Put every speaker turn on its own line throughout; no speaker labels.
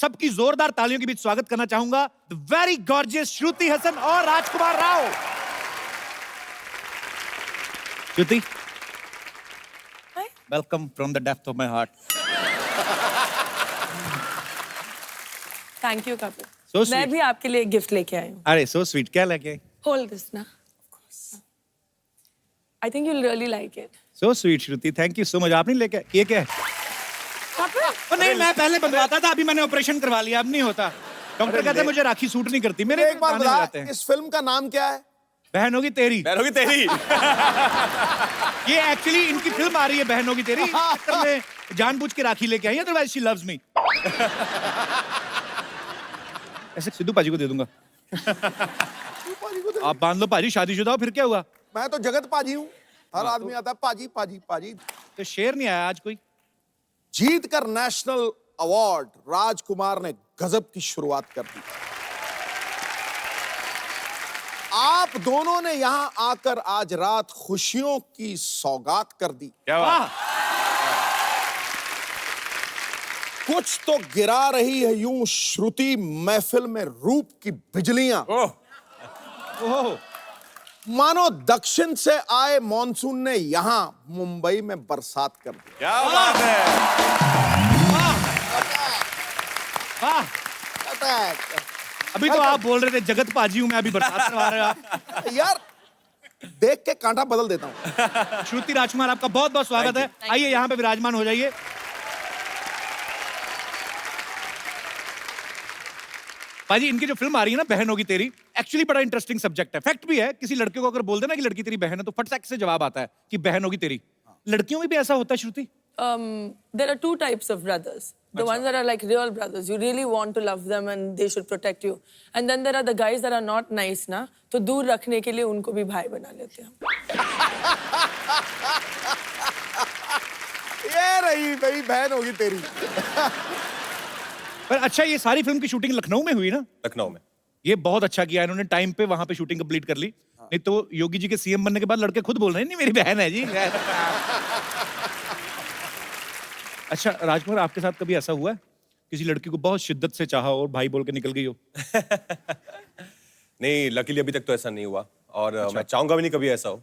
सबकी जोरदार तालियों के बीच स्वागत करना चाहूंगा the very gorgeous Shruti Hasan और Rajkummar Rao. Shruti, welcome from the depth of my heart.
Thank you Kapil.
So
मैं भी आपके लिए गिफ्ट लेके आई हूँ।
अरे सो स्वीट, क्या लेके आई?
होल्ड दिस ना। I think you will really like it.
So sweet Shruti, thank you so much. आपने लेके ये क्या है?
कपिल,
नहीं, मैं पहले बनवाता था, अभी मैंने ऑपरेशन करवा लिया, अब नहीं होता। डॉक्टर कहते हैं मुझे राखी सूट नहीं करती। मेरे
एक बार बता, इस फिल्म का नाम क्या है?
बहन होगी तेरी।
बहन होगी तेरी।
ये एक्चुअली इनकी फिल्म आ रही है बहन होगी तेरी, मैं जानबूझ के राखी लेके आई, अदरवाइज शी लव्स मी। ऐसे सिद्धू पाजी को दे दूंगा। आप बांध लो पाजी, शादीशुदा हो, फिर क्या हुआ?
मैं तो जगत पाजी हूँ, हर आदमी आता है पाजी पाजी पाजी।
तो शेर नहीं आया आज कोई?
जीत कर नेशनल अवार्ड राजकुमार ने गजब की शुरुआत कर दी। आप दोनों ने यहां आकर आज रात खुशियों की सौगात कर दी।
क्या बात?
कुछ तो गिरा रही है यूं श्रुति महफिल में रूप की बिजलियां।
ओह,
मानो दक्षिण से आए मॉनसून ने यहां मुंबई में बरसात कर दी।
क्या बात है? वाह! अभी तो आप बोल रहे थे जगत पाजी हूं मैं, अभी बरसात करवा रहे हो आप।
यार देख के कांटा बदल देता हूं।
श्रुति राजकुमार, आपका बहुत बहुत स्वागत है। आइए यहाँ पे विराजमान हो जाइए। पाजी, इनकी जो फिल्म आ रही है ना बहन होगी तेरी, एक्चुअली बड़ा इंटरेस्टिंग सब्जेक्ट है। फैक्ट भी है, किसी लड़के को अगर बोल देना कि लड़की तेरी बहन है तो फट से जवाब आता है कि बहन होगी तेरी। लड़कियों में भी ऐसा होता है श्रुति?
there are two types of brothers. The ones that are like real brothers. You really want to love them and they should protect you. And then there are the guys that are not nice ना, तो दूर रखने के लिए उनको भी भाई बना लेते हैं।
ये रही भाई बहन होगी तेरी।
पर अच्छा, ये सारी फिल्म की शूटिंग लखनऊ में हुई ना?
लखनऊ में।
ये बहुत अच्छा किया इन्होंने, टाइम पे वहां पे शूटिंग कंप्लीट कर ली। नहीं तो योगी जी के सीएम बनने के बाद लड़के खुद बोल रहे हैं नहीं मेरी बहन है जी। अच्छा राजकुमार, आपके साथ कभी ऐसा हुआ है किसी लड़की को बहुत शिद्दत से चाहा और भाई बोल के निकल गई हो?
नहीं, लकीली अभी तक तो ऐसा नहीं हुआ और मैं चाहूंगा भी नहीं कभी ऐसा हो।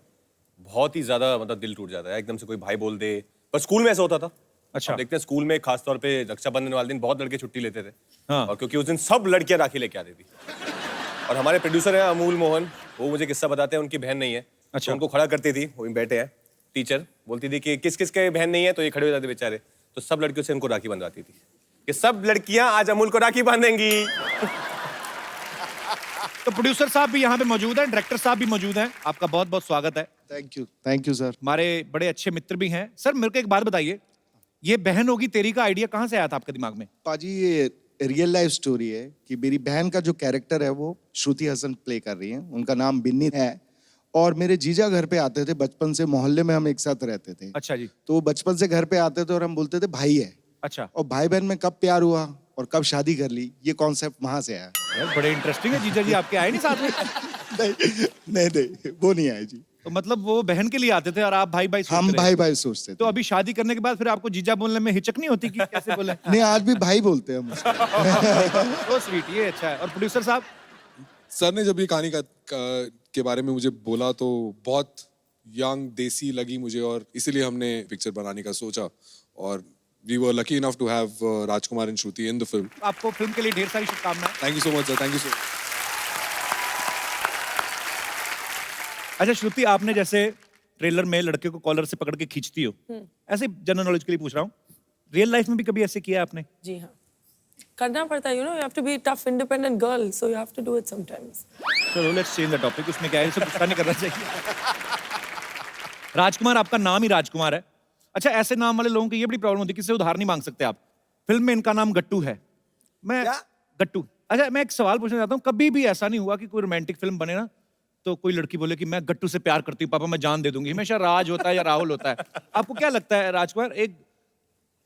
बहुत ही ज्यादा मतलब दिल टूट जाता है एकदम से कोई भाई बोल दे। पर स्कूल में ऐसा होता था।
अच्छा,
देखते हैं स्कूल में खास तौर पे रक्षाबंधन वाले दिन बहुत लड़के छुट्टी लेते थे।
हाँ।
और क्योंकि उस दिन सब लड़कियां राखी लेके आती थी और हमारे प्रोड्यूसर हैं अमूल मोहन, वो मुझे किस्सा बताते हैं, उनकी बहन नहीं है।
अच्छा।
तो उनको खड़ा करती थी, वो बैठे हैं, टीचर बोलती थी कि किस किस के बहन नहीं है, तो ये खड़े हो जाते बेचारे। तो सब लड़कियों से उनको राखी बंधवाती थी कि सब लड़कियां आज अमूल को राखी बांधेंगी।
तो प्रोड्यूसर साहब भी यहाँ पे मौजूद हैं, डायरेक्टर साहब भी मौजूद हैं, आपका बहुत बहुत स्वागत है।
Thank you sir.
हमारे बड़े अच्छे मित्र भी हैं। सर मेरे को एक बात बताइए, ये बहन होगी तेरी का आइडिया कहाँ से आया था आपके दिमाग में?
पाजी, ये रियल लाइफ स्टोरी है कि मेरी बहन का जो कैरेक्टर है वो श्रुति हसन प्ले कर रही है। उनका नाम बिन्नी है और मेरे जीजा घर पे आते थे बचपन से, मोहल्ले में हम एक साथ रहते थे।
अच्छा जी।
तो वो बचपन से घर पे आते थे और हम बोलते थे भाई है।
अच्छा।
और भाई बहन में कब प्यार हुआ और कब शादी कर ली, ये कॉन्सेप्ट वहां से आया।
यार बड़े इंटरेस्टिंग है, जीजा जी आपके आए नहीं साथ में?
नहीं, वो नहीं आए जी।
तो मतलब वो बहन के लिए आते थे और आप भाई भाई
हम भाई भाई सोचते थे।
तो अभी शादी करने के बाद फिर आपको जीजा बोलने में हिचक नहीं होती कि कैसे बोले?
नहीं, आज भी भाई बोलते हैं हम उसको।
तो स्वीट, ये अच्छा है। और प्रोड्यूसर साहब?
सर ने जब ये कहानी के बारे में मुझे बोला तो बहुत यंग देसी लगी मुझे और इसीलिए हमने पिक्चर बनाने का सोचा और we were lucky enough to have Rajkumar and Shruti in the film.
आपको फिल्म के लिए ढेर सारी शुभकामनाएं।
Thank you so much sir, thank you so much.
अच्छा श्रुति, आपने जैसे ट्रेलर में लड़के को कॉलर से पकड़ के खींचती हो, ऐसे जनरल नॉलेज के लिए पूछ रहा हूँ, रियल लाइफ में भी कभी ऐसे किया आपने?
जी हाँ, करना पड़ता है। You know, you have to be a tough, independent girl, so you have to do it sometimes.
चलो लेट्स चेंज द टॉपिक, उसमें क्या है, इसे गुस्सा नहीं करना चाहिए। राजकुमार, आपका नाम ही राजकुमार है। अच्छा, ऐसे नाम वाले लोगों की ये बड़ी प्रॉब्लम होती है, किसी से उधार नहीं मांग सकते आप। फिल्म में इनका नाम गट्टू है। मैं
क्या?
गट्टू। अच्छा, मैं एक सवाल पूछना चाहता हूँ, कभी भी ऐसा नहीं हुआ कि कोई रोमांटिक फिल्म बने ना तो कोई लड़की बोले कि मैं गट्टू से प्यार करती हूँ, पापा मैं जान दे दूंगी? हमेशा राज होता है या राहुल होता है। आपको क्या लगता है राजकुमार, एक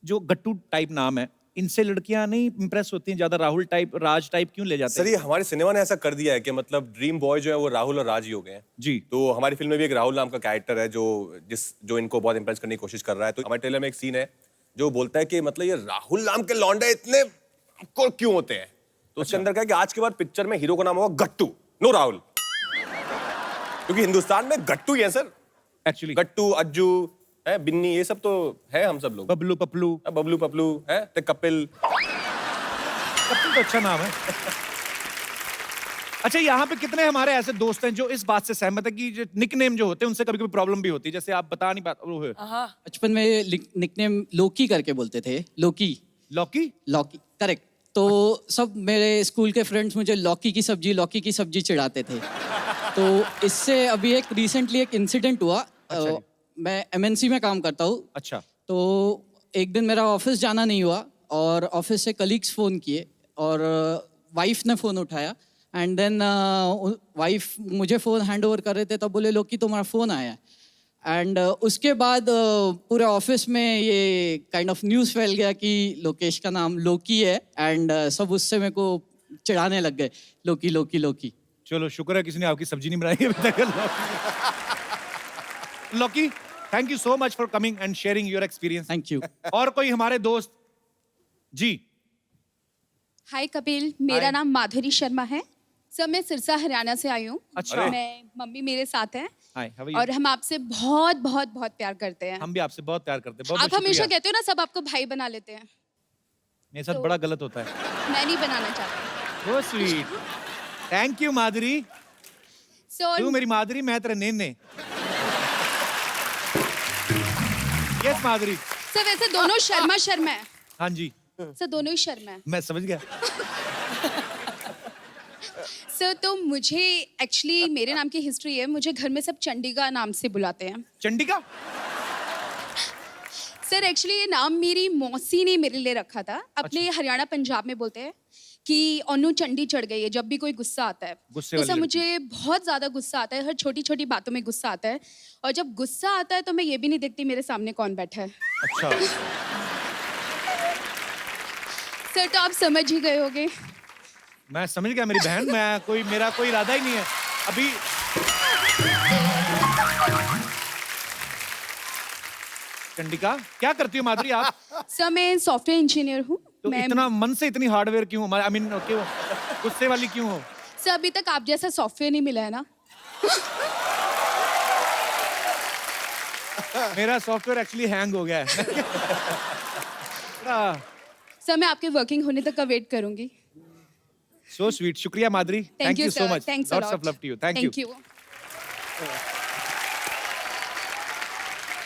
जो गट्टू टाइप नाम है, इनसे लड़कियां नहीं इंप्रेस होती हैं ज्यादा? राहुल टाइप, राज टाइप क्यों ले जाते
सर
हैं?
ये हमारे सिनेमा ने ऐसा कर दिया है कि मतलब ड्रीम बॉय जो है वो राहुल और राज ही हो गए हैं
जी।
तो हमारी फिल्म में भी एक राहुल नाम का कैरेक्टर है जो इनको बहुत इंप्रेस करने की कोशिश कर रहा है। तो हमारे ट्रेलर में एक सीन है जो बोलता है कि मतलब ये राहुल नाम के लौंडे इतने आपको क्यों होते हैं? तो उसके अंदर क्या है कि आज के बाद पिक्चर में हीरो का नाम होगा गट्टू, नो राहुल, क्योंकि हिंदुस्तान में गट्टू ही है सर।
एक्चुअली
गट्टू, अज्जू है, बिन्नी, ये सब तो है हम सब लोग।
बबलू पपलू,
बबलू पपलू है, ते कपिल।
कपिल तो अच्छा नाम है। अच्छा, यहाँ पे कितने हमारे ऐसे दोस्त हैं जो इस बात से सहमत है कि जो निकनेम जो होते हैं उनसे कभी कभी प्रॉब्लम भी होती है, जैसे आप बता नहीं पाते।
हाँ
बचपन में निकनेम लोकी करके बोलते थे, लोकी,
लौकी,
लौकी, करेक्ट। तो सब मेरे स्कूल के फ्रेंड्स मुझे लौकी की सब्जी चिढ़ाते थे। तो इससे अभी एक रिसेंटली एक इंसिडेंट हुआ।
अच्छा।
मैं एमएनसी में काम करता हूँ।
अच्छा,
तो एक दिन मेरा ऑफिस जाना नहीं हुआ और ऑफिस से कलीग्स फ़ोन किए और वाइफ ने फ़ोन उठाया एंड देन वाइफ मुझे फ़ोन हैंड ओवर कर रहे थे, तब बोले लोकी तुम्हारा फ़ोन आया है। एंड उसके बाद पूरे ऑफिस में ये काइंड ऑफ न्यूज़ फैल गया कि लोकेश का नाम लोकी है एंड सब उससे मेरे को चिढ़ाने लग गए, लोकी लोकी लोकी।
चलो शुक्र है किसी ने आपकी सब्जी नहीं बनाई अभी तक। लौकी, thank you so much for coming and sharing your experience.
Thank you.
और कोई हमारे दोस्त जी?
हाय कपिल, मेरा नाम माधुरी शर्मा है। सर मैं सिरसा हरियाणा से आई हूँ।
अच्छा।
मैं मम्मी मेरे साथ हैं
हाय, हाउ आर
और
यू?
हम आपसे बहुत बहुत बहुत प्यार करते हैं।
हम भी आपसे बहुत प्यार करते हैं। बहुत
आप
बहुत
हमेशा
शुक्रिया।
कहते हो ना सब आपको भाई बना लेते हैं,
मेरे साथ
तो-
बड़ा गलत होता है।
मैं नहीं बनाना चाहती।
वो स्वीट, थैंक यू माधुरी।
सो
तू मेरी माधुरी, मैं तेरे नेने। यस माधुरी।
सर वैसे दोनों शर्मा शर्मा है।
हाँ जी,
सर दोनों ही शर्मा है।
मैं समझ गया।
सर तो मुझे एक्चुअली मेरे नाम की हिस्ट्री है, मुझे घर में सब चंडिका नाम से बुलाते हैं।
चंडिका?
सर एक्चुअली ये नाम मेरी मौसी ने मेरे लिए रखा था। अपने हरियाणा पंजाब में बोलते हैं कि ओनू चंडी चढ़ गई है जब भी कोई गुस्सा आता है।
गुस्से
तो
वाली
सर
लड़की।
मुझे बहुत ज़्यादा गुस्सा आता है, हर छोटी छोटी बातों में गुस्सा आता है। और जब गुस्सा आता है तो मैं ये भी नहीं देखती मेरे सामने कौन बैठा है।
अच्छा,
सर तो आप समझ ही गए होगे।
मैं समझ गया मेरी बहन। मेरा कोई इरादा ही नहीं है अभी। चंडिका, क्या करती हो माधुरी आप?
सर मैं सॉफ्टवेयर इंजीनियर हूँ।
तो
मैं
इतना मन से इतनी हार्डवेयर क्यों? आई मीन क्यों गुस्से वाली क्यों हो?
सर अभी तक आप जैसा सॉफ्टवेयर नहीं मिला है ना।
मेरा सॉफ्टवेयर एक्चुअली हैंग हो गया है।
सर मैं आपके वर्किंग होने तक का वेट करूंगी।
सो स्वीट, शुक्रिया Madhuri.
Thank you
so
sir,
much.
Thanks
lots of love to you. Thank you.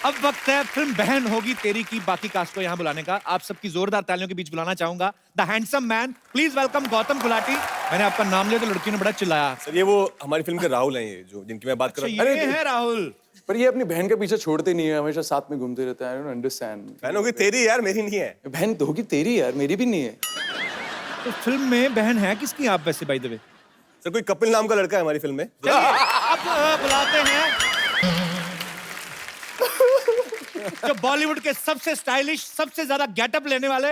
अब वक्त है फिल्म बहन होगी तेरी की बाकी कास्ट को यहाँ बुलाने का। आप सबकी जोरदार तालियों के बीच बुलाना चाहूंगा the handsome man, please welcome Gautam Gulati. मैंने आपका नाम लिया तो लड़की ने बड़ा चिल्लाया।
सर ये वो हमारी फिल्म के राहुल हैं, ये जो जिनकी मैं बात कर
अच्छा,
रहा
ये है राहुल।
पर ये अपनी बहन के पीछे छोड़ते नहीं है, हमेशा साथ में घूमते रहते हैं। I don't understand.
बहन होगी तेरी यार, मेरी नहीं है।
बहन तो होगी तेरी यार, मेरी भी नहीं है।
तो फिल्म में बहन है किसकी आप वैसे बाय द वे?
सर कोई कपिल नाम का लड़का है हमारी फिल्म में।
अब बुलाते हैं जो बॉलीवुड के सबसे स्टाइलिश, सबसे ज्यादा गेटअप लेने वाले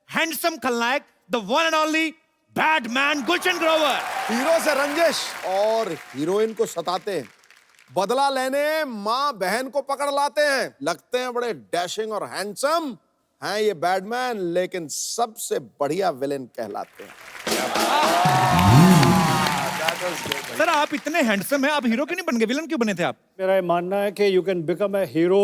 हैंडसम खलनायक, the one and only badman Gulshan Grover.
Hero से रंजिश और हीरोइन को सताते हैं, बदला लेने माँ बहन को पकड़ लाते हैं। लगते हैं बड़े डैशिंग और हैंडसम हैं ये बैडमैन, लेकिन सबसे बढ़िया विलेन कहलाते हैं।
सर आप इतने हैंडसम हैं, आप हीरो क्यों नहीं बन गए? विलन क्यों बने थे आप?
मेरा ये मानना है कि you can become a hero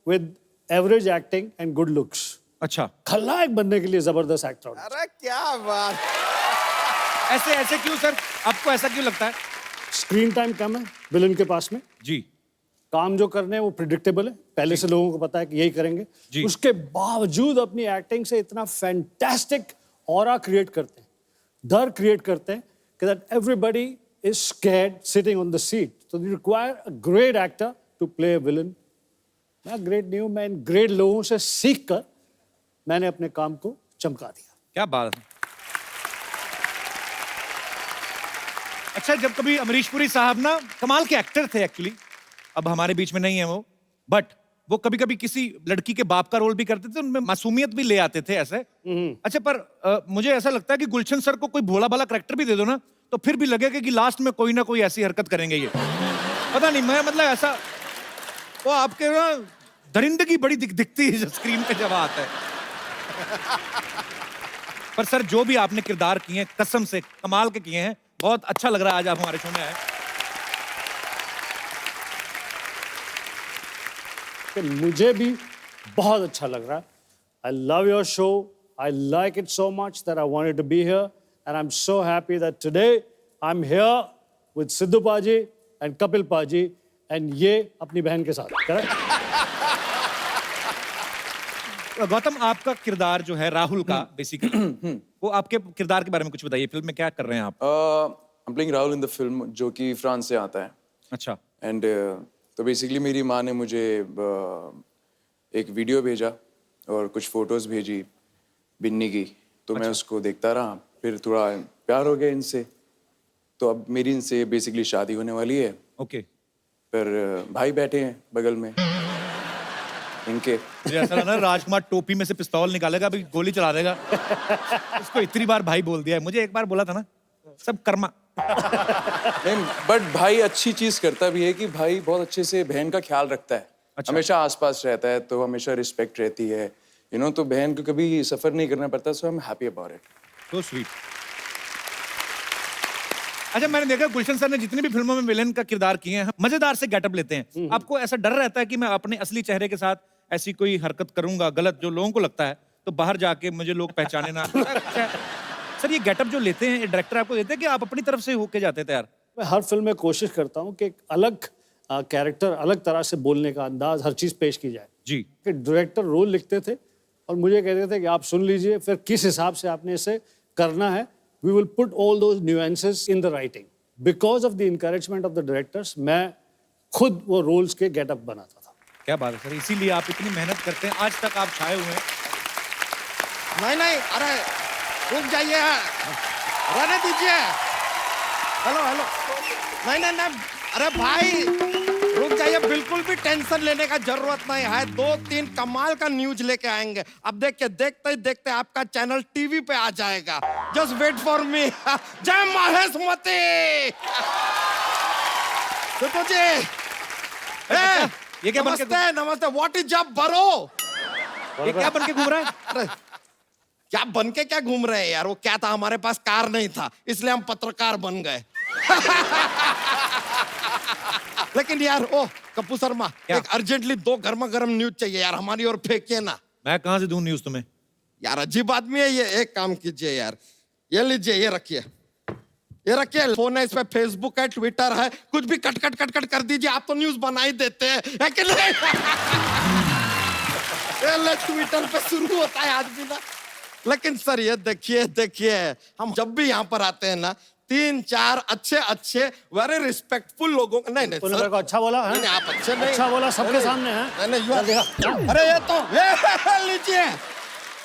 with average acting and good looks.
अच्छा,
खलनायक बनने के लिए जबरदस्त एक्टर होना
अरे क्या बात।
ऐसे ऐसे क्यों सर? आपको ऐसा क्यों लगता है?
चाहिए। स्क्रीन टाइम कम है विलन के पास में,
जी,
काम जो करने हैं वो प्रिडिक्टेबल है, पहले से लोगों को पता है कि यही करेंगे।
जी।
उसके बावजूद अपनी एक्टिंग से इतना फैंटास्टिक ऑरा क्रिएट करते हैं, डर क्रिएट करते हैं कि that everybody is scared sitting on the seat. So you require a great actor to play a villain. मैं ग्रेट नहीं हूं, मैं इन ग्रेट लोगों से सीख कर मैंने अपने काम को चमका दिया।
क्या बात है। अच्छा, जब कभी अमरीश पुरी साहब ना कमाल के एक्टर थे एक्चुअली, अब हमारे बीच में नहीं है वो, बट वो कभी कभी किसी लड़की के बाप का रोल भी करते थे, उनमें मासूमियत भी ले आते थे ऐसे। अच्छा, पर मुझे ऐसा लगता है कि गुलशन सर को कोई भोला भाला करैक्टर भी दे दो ना, तो फिर भी लगेगा कि लास्ट में कोई ना कोई ऐसी हरकत करेंगे ये। पता नहीं, मैं मतलब ऐसा वो आपके ना दरिंदगी बड़ी दिखती है जब स्क्रीन पे जब आता है। पर सर जो भी आपने किरदार किए हैं कसम से कमाल के किए हैं, बहुत अच्छा लग रहा है आज आप हमारे शो में आए।
कि मुझे भी बहुत अच्छा लग रहा है। I love your show. I like it so much that I wanted to be here, and I'm so happy that today I'm here with Sidhu Paji and Kapil Paji, and ये अपनी बहन के साथ, correct?
गौतम आपका किरदार जो है राहुल का बेसिकली वो आपके किरदार के बारे में कुछ बताइए, फिल्म में क्या कर रहे हैं आप?
I'm playing Rahul in the film, जो कि फ्रांस से आता है।
अच्छा।
एंड तो बेसिकली मेरी माँ ने मुझे एक वीडियो भेजा और कुछ फोटोज भेजी बिन्नी की, तो मैं उसको देखता रहा, फिर थोड़ा प्यार हो गया इनसे, तो अब मेरी इनसे बेसिकली शादी होने वाली है।
ओके।
फिर भाई बैठे हैं बगल में इनके।
मुझे ऐसा लगा राजकुमार टोपी में से पिस्तौल निकालेगा, अभी गोली चला देगा। इसको इतनी बार भाई बोल दिया है, मुझे एक बार बोला था ना, सब कर्मा।
नहीं, बट भाई अच्छी चीज करता भी है कि भाई बहुत अच्छे से बहन का ख्याल रखता है।
अच्छा।
हमेशा आसपास रहता है, तो हमेशा रिस्पेक्ट रहती है, यू नो, तो बहन को कभी सफर नहीं करना पड़ता, so I am happy about it.
तो स्वीट। अच्छा, मैंने देखा गुलशन सर ने जितनी भी फिल्मों में विलेन का किरदार किए हैं मजेदार से गेटअप लेते हैं। आपको ऐसा डर रहता है कि मैं अपने असली चेहरे के साथ ऐसी कोई हरकत करूंगा गलत जो लोगों को लगता है, तो बाहर जाके मुझे लोग पहचाने ना? सर ये गेटअप जो लेते हैं डायरेक्टर आपको देते हैं कि आप अपनी तरफ से होके जाते हैं तैयार?
मैं हर फिल्म में कोशिश करता हूँ कि एक अलग कैरेक्टर, अलग तरह से बोलने का अंदाज, हर चीज़ पेश की जाए।
जी।
कि डायरेक्टर रोल लिखते थे और मुझे कहते थे कि आप सुन लीजिए, फिर किस हिसाब से आपने इसे करना है। We will put all those nuances in the writing. Because of the encouragement of the directors मैं खुद वो रोल्स के गेटअप बनाता था।
क्या बात है सर, इसीलिए आप इतनी मेहनत करते हैं, आज तक आप छाए हुए हैं।
नहीं, अरे रुक जाइए, रहने दीजिए। हेलो हेलो, नहीं, अरे भाई रुक जाइए, बिल्कुल भी टेंशन लेने का जरूरत नहीं है। 2-3 कमाल का न्यूज लेके आएंगे। अब देखिए, देखते ही देखते आपका चैनल टीवी पे आ जाएगा। Just wait for me. Jai Maheshmati. देखो जी,
ये क्या बन के
नमस्ते, व्हाट इज जब बरो?
ये क्या बन के घूम रहा है?
अरे क्या बन के क्या घूम रहे हैं यार? वो क्या था, हमारे पास कार नहीं था, इसलिए हम पत्रकार बन गए। लेकिन यार, ओ कपूर शर्मा, एक अर्जेंटली 2 गर्मा गर्म न्यूज चाहिए यार, हमारी ओर फेंकिए ना।
मैं कहां से दूं न्यूज तुम्हें?
यार अजीब आदमी है ये। एक काम कीजिए यार, ये लीजिए, ये रखिए, ये रखिए। फोन है, इस पे फेसबुक है, ट्विटर है, कुछ भी कट कर दीजिए, आप तो न्यूज बना ही देते हैं, है कि नहीं? ट्विटर पे शुरू होता है आदमी ना। लेकिन सर ये देखिए, हम जब भी यहाँ पर आते हैं ना, 3-4 अच्छे वेरी रिस्पेक्टफुल लोगों को, नहीं
तूने मेरे को अच्छा बोला है?
नहीं, आप अच्छे नहीं,
अच्छा बोला सबके सामने है।
नहीं, अरे ये तो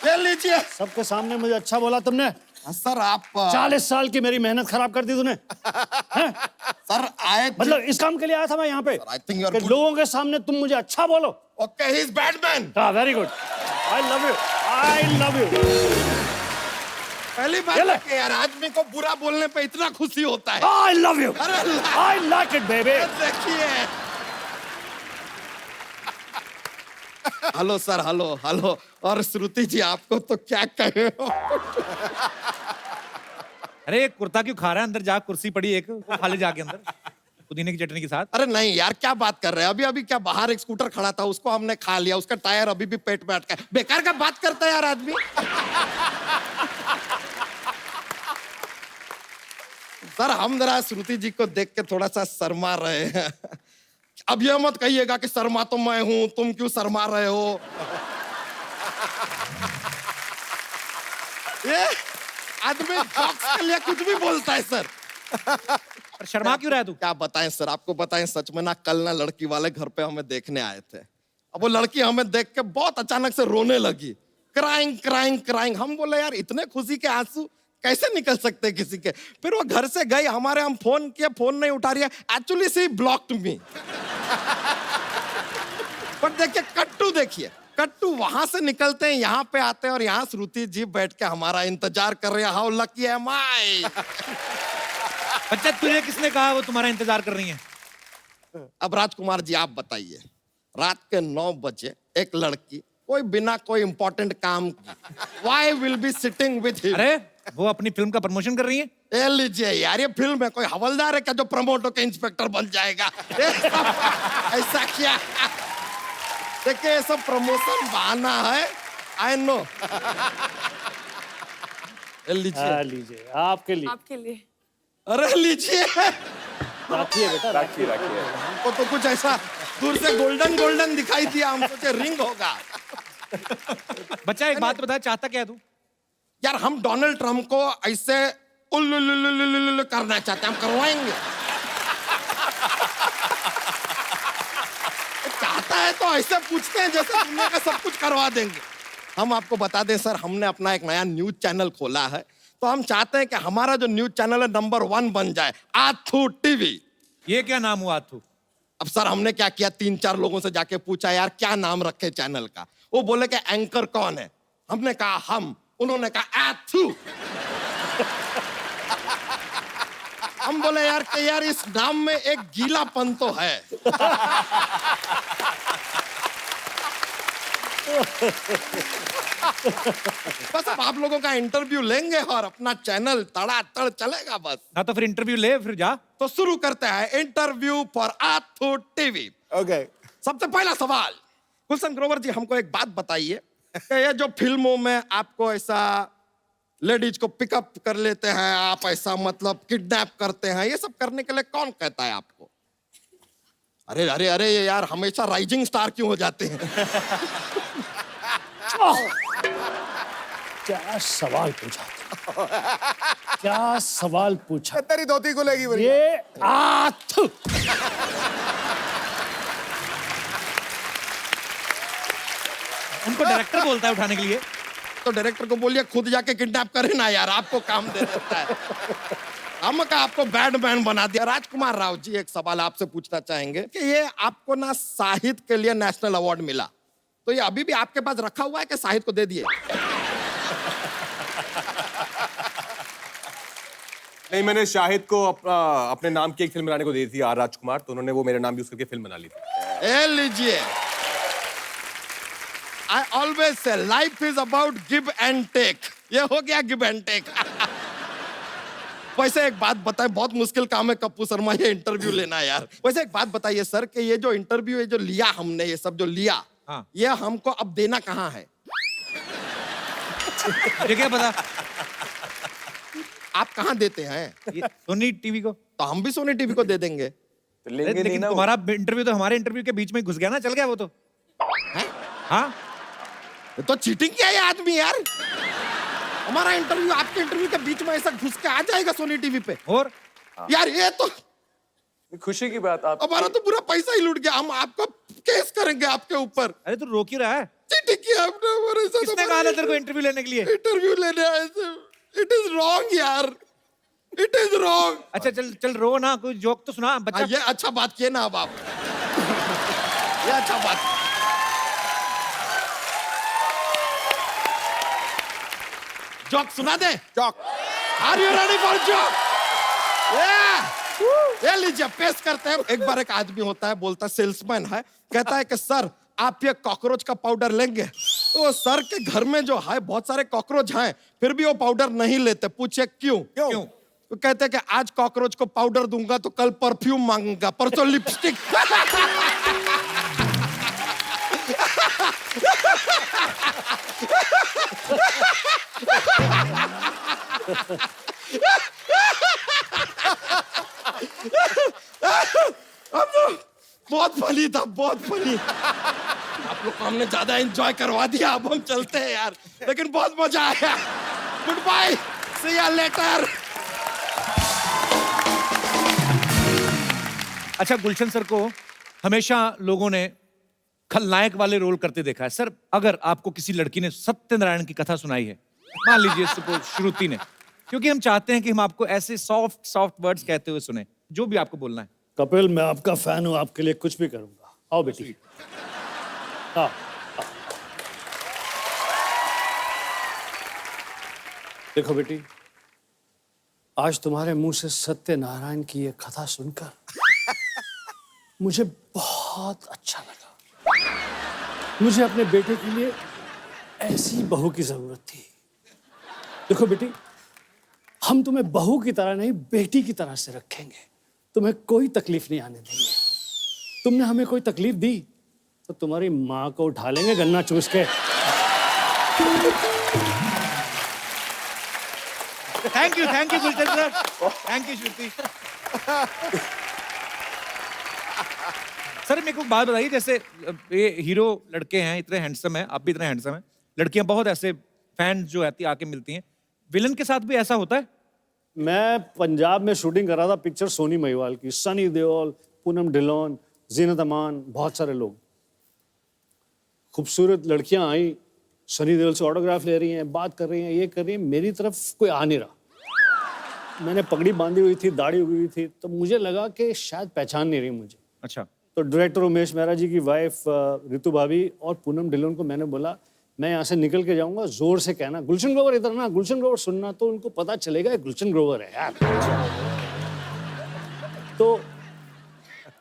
ये लीजिए,
सबके सामने मुझे अच्छा बोला तुमने।
सर आप
40 साल की मेरी मेहनत खराब कर दी तूने।
सर आए
मतलब इस काम के लिए आया था मैं यहाँ पे,
I think you are
कि
good.
लोगों के सामने तुम मुझे अच्छा बोलो।
Okay, he is Batman.
हाँ, very good, I love you.
पहली बार कि यार आदमी को बुरा बोलने पे इतना खुशी होता है।
आई लव यू,
अरे
आई लाइक इट बेबी।
देखिए, हेलो सर, हेलो। और श्रुति जी, आपको तो क्या कहे।
अरे कुर्ता क्यों खा रहा है? अंदर जा, कुर्सी पड़ी एक, वो खा ले जाके अंदर पुदीने की चटनी के साथ।
अरे नहीं यार, क्या बात कर रहे हैं? अभी क्या बाहर एक स्कूटर खड़ा था, उसको हमने खा लिया, उसका टायर अभी भी पेट में अटका है। बेकार का बात करता है यार आदमी। सर हम जरा श्रुति जी को देख के थोड़ा सा शर्मा रहे हैं। अब ये मत कहिएगा कि शर्मा तो मैं हूं, तुम क्यों शर्मा रहे हो? ये आदमी जॉक्स के लिए कुछ भी बोलता है सर।
पर शर्मा क्यों रहा है तू?
क्या बताएं सर, आपको बताएं, सच में ना, कल ना लड़की वाले घर पे हमें देखने आए थे। अब वो लड़की हमें देख के बहुत अचानक से रोने लगी, क्राइंग। हम बोले यार, इतने खुशी के आंसू कैसे निकल सकते किसी के? फिर वो घर से गई, हमारे हम फोन किए, फोन नहीं उठा रही है। एक्चुअली सी ब्लॉक्ड मी। पर देखिए, कट्टू वहां से निकलते हैं, यहाँ पे आते हैं, और यहाँ श्रुति जी बैठ के हमारा इंतजार कर रही है। हाउ लकी एम आई।
बच्चा, तुझे किसने कहा वो तुम्हारा इंतजार कर रही है?
अब राजकुमार जी आप बताइए, रात के 9 बजे एक लड़की कोई बिना कोई इंपॉर्टेंट काम why will be sitting with him?
अरे वो अपनी फिल्म का प्रमोशन कर रही है।
ए लीजिए यार, ये फिल्म है, कोई हवलदार है क्या जो प्रमोट होकर इंस्पेक्टर बन जाएगा? ऐसा क्या? देखिए ये सब प्रमोशन बहाना है, आई नो। लीजिए
लीजिए आपके लिए।
आपके लिए।
अरे लीजिए,
राखी है बेटा,
राखी राखी है।
हमको तो कुछ ऐसा दूर से गोल्डन गोल्डन दिखाई दिया, हम सोचे रिंग होगा।
बच्चा एक बात बता, चाहता क्या है तू?
यार हम डोनाल्ड ट्रम्प को ऐसे उल्लुल्लुल्लुल्लुल्लुल्लु करना चाहते हैं, हम करवाएंगे। चाहता है तो ऐसे पूछते हैं जैसे दुनिया का सब कुछ करवा देंगे। हम आपको बता दें सर, हमने अपना एक नया न्यूज चैनल खोला है, तो हम चाहते हैं कि हमारा जो न्यूज चैनल है नंबर 1 बन जाए, आथू टीवी।
ये क्या नाम हुआ तू?
अब सर हमने क्या किया, 3-4 लोगों से जाके पूछा यार क्या नाम रखे चैनल का। वो बोले कि एंकर कौन है? हमने कहा हम, उन्होंने कहा आथू। हम बोले यार कि यार इस नाम में एक गीलापन तो है। बस अब आप लोगों का इंटरव्यू लेंगे और अपना चैनल तड़ातड़ चलेगा बस।
हाँ तो फिर इंटरव्यू ले, फिर जा।
तो शुरू करते हैं इंटरव्यू फॉर आथू टीवी।
ओके।
सबसे पहला सवाल, गुलशन ग्रोवर जी हमको एक बात बताइए कि ये जो फिल्मों में आपको ऐसा लेडीज को पिकअप कर लेते हैं, आप ऐसा मतलब किडनैप करते हैं, ये सब करने के लिए कौन कहता है आपको? अरे अरे अरे ये यार हमेशा राइजिंग स्टार क्यों हो जाते हैं?
क्या सवाल पूछा? क्या सवाल पूछा?
तेरी धोती को लेगी बोली।
ये आथू।
उनको डायरेक्टर बोलता है उठाने के लिए।
तो डायरेक्टर को बोलिए खुद जाके किडनैप करे ना यार, आपको काम दे देता है। हम का आपको बैडमैन बना दिया। राजकुमार राव जी एक सवाल आपसे पूछना चाहेंगे कि ये आपको ना साहित्य के लिए नेशनल अवार्ड मिला, तो ये अभी भी आपके पास रखा हुआ है कि साहित्य को दे दिए?
नहीं, मैंने शाहिद को अपने नाम की एक फिल्म बनाने को दी थी, आर राजकुमार, तो उन्होंने वो मेरा नाम यूज करके फिल्म बना ली थी।
ए लीजिए, I always say life is about give and take. ये हो गया give and take. वैसे एक बात बताएं, बहुत मुश्किल काम है कप्पू शर्मा ये इंटरव्यू लेना यार। वैसे एक बात बताइए सर कि ये जो इंटरव्यू है जो लिया हमने, ये सब जो लिया,
हाँ।
ये हमको अब देना कहाँ है?
ये क्या पता?
आप कहाँ देते हैं?
ये सोनी टीवी को।
तो हम भी सोनी टीवी को दे देंगे।
तो लेंगे नहीं
लेकिन
ना वो।
तुम्हारा इंटरव्यू तो हमारे इंटरव्यू के बीच में घुस गया ना, चल गया वो तो। हाँ
ये तो चीटिंग किया ये आदमी यार। हमारा इंटरव्यू आपके इंटरव्यू के बीच में ऐसा घुस के आ जाएगा सोनी टीवी पे?
और
यार ये तो
खुशी की बात। आप
हमारा तो पूरा पैसा ही लूट गया। हम आपको केस करेंगे आपके ऊपर।
अरे तू रोक ही रहा है।
चीटिंग किया आपने हमारे साथ।
किसने कहा था तेरे को इंटरव्यू लेने के लिए?
इंटरव्यू लेने आए थे। इट इज रॉन्ग यार, इट इज रॉन्ग।
अच्छा चल चल रो ना, कोई जोक तो सुना बच्चा।
ये अच्छा बात किए ना अब आप। ये अच्छा बात। जोक सुना दे। Joke. Are you ready for joke? ये लीजिए पेश करते हैं। एक बार एक आदमी होता है, बोलता है, सेल्समैन है, कहता है कि सर आप ये कॉकरोच का पाउडर लेंगे? तो सर के घर में जो है बहुत सारे कॉकरोच हैं, फिर भी वो पाउडर नहीं लेते। पूछे क्यों?
क्यों?
तो कहते हैं कि आज कॉकरोच को पाउडर दूंगा तो कल परफ्यूम मांगूंगा, परसों लिपस्टिक। बहुत फनी था, बहुत फनी। आप लोग को हमने ज्यादा एंजॉय करवा दिया, अब हम चलते हैं यार, लेकिन बहुत मजा आया। Good bye, see you later.
अच्छा गुलशन सर को हमेशा लोगों ने खलनायक वाले रोल करते देखा है। सर अगर आपको किसी लड़की ने सत्यनारायण की कथा सुनाई है, मान लीजिए सपोज श्रुति ने, क्योंकि हम चाहते हैं कि हम आपको ऐसे सॉफ्ट सॉफ्ट वर्ड्स कहते हुए सुने, जो भी आपको बोलना है।
कपिल मैं आपका फैन हूं, आपके लिए कुछ भी करूंगा। आओ बेटी। हाँ देखो बेटी, आज तुम्हारे मुंह से सत्यनारायण की ये कथा सुनकर मुझे बहुत अच्छा लगा। मुझे अपने बेटे के लिए ऐसी बहू की जरूरत थी। देखो बेटी, हम तुम्हें बहू की तरह नहीं बेटी की तरह से रखेंगे। तुम्हें कोई तकलीफ नहीं आने देंगे। तुमने हमें कोई तकलीफ दी तो तुम्हारी माँ को उठा लेंगे गन्ना चूस के।
Thank you Gulshan sir, thank you Shruti. Sir मेरे को बात बताइए, जैसे ये हीरो लड़के हैं, इतने हैंडसम हैं, आप भी इतने हैंडसम हैं, लड़कियां बहुत ऐसे फैन जो आती आके मिलती हैं, विलन के साथ भी ऐसा होता है?
मैं पंजाब में शूटिंग कर रहा था पिक्चर सोनी महिवाल की, सनी देओल, पूनम ढिल्लोन, जीनत अमान, बहुत सारे लोग। खूबसूरत लड़कियां आई, सनी देओल से ऑटोग्राफ ले रही हैं, बात कर रही हैं, ये कर रही हैं, मेरी तरफ कोई आ नहीं रहा। मैंने पगड़ी बांधी हुई थी, दाढ़ी हुई थी, तो मुझे लगा कि शायद पहचान नहीं रही मुझे।
अच्छा।
तो डायरेक्टर उमेश मेहरा जी की वाइफ रितु भाभी और पूनम ढिल्लोन को मैंने बोला, मैं यहाँ से निकल के जाऊंगा, जोर से कहना गुलशन ग्रोवर इधर ना, गुलशन ग्रोवर सुनना, तो उनको पता चलेगा ये गुलशन ग्रोवर है यार। तो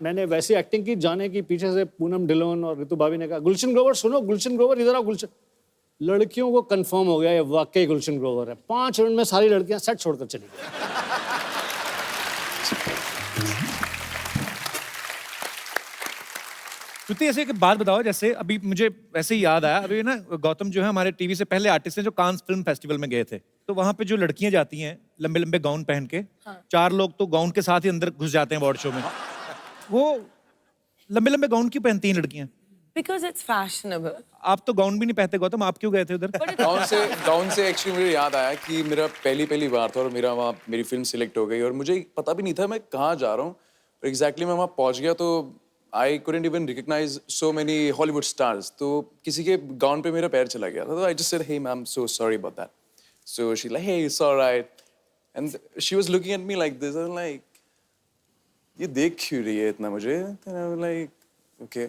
मैंने वैसी एक्टिंग की, जाने की, पीछे से पूनम ढिल्लोन और रितु भाभी ने कहा गुलशन ग्रोवर सुनो, गुलशन ग्रोवर इधर आओ, गुलशन। लड़कियों को कंफर्म हो गया ये वाकई गुलशन ग्रोवर है। 5 मिनट में सारी लड़कियां सेट छोड़कर चली गई।
श्रुति ऐसे एक बात बताओ, जैसे अभी मुझे वैसे ही याद आया, अभी ना गौतम जो है हमारे टीवी से पहले आर्टिस्ट हैं जो कांस फिल्म फेस्टिवल में गए थे, तो वहां पे जो लड़कियां जाती हैं लंबे लंबे गाउन पहन के, 4 लोग तो गाउन के साथ ही अंदर घुस जाते हैं अवार्ड शो में, वो लंबे लंबे गाउन क्यों पहनती हैं लड़कियां?
Because it's fashionable.
आप तो गाउन भी नहीं पहनते गौतम, आप क्यों गए थे उधर?
गाउन से एक्चुअली मुझे याद आया कि मेरा पहली बार था और मेरी फिल्म सिलेक्ट हो गई और मुझे पता भी नहीं था मैं कहाँ जा रहा हूँ। एग्जैक्टली मैं वहाँ पहुँच गया तो आई couldn't even recognize so many Hollywood stars. तो किसी के गाउन पे मेरा पैर चला गया था, तो I just said, hey ma'am, so sorry about that. So she's like, hey, it's all right. And she was looking at me like this. I'm like, ये देख क्यों रही है इतना मुझे? Then I was like, okay.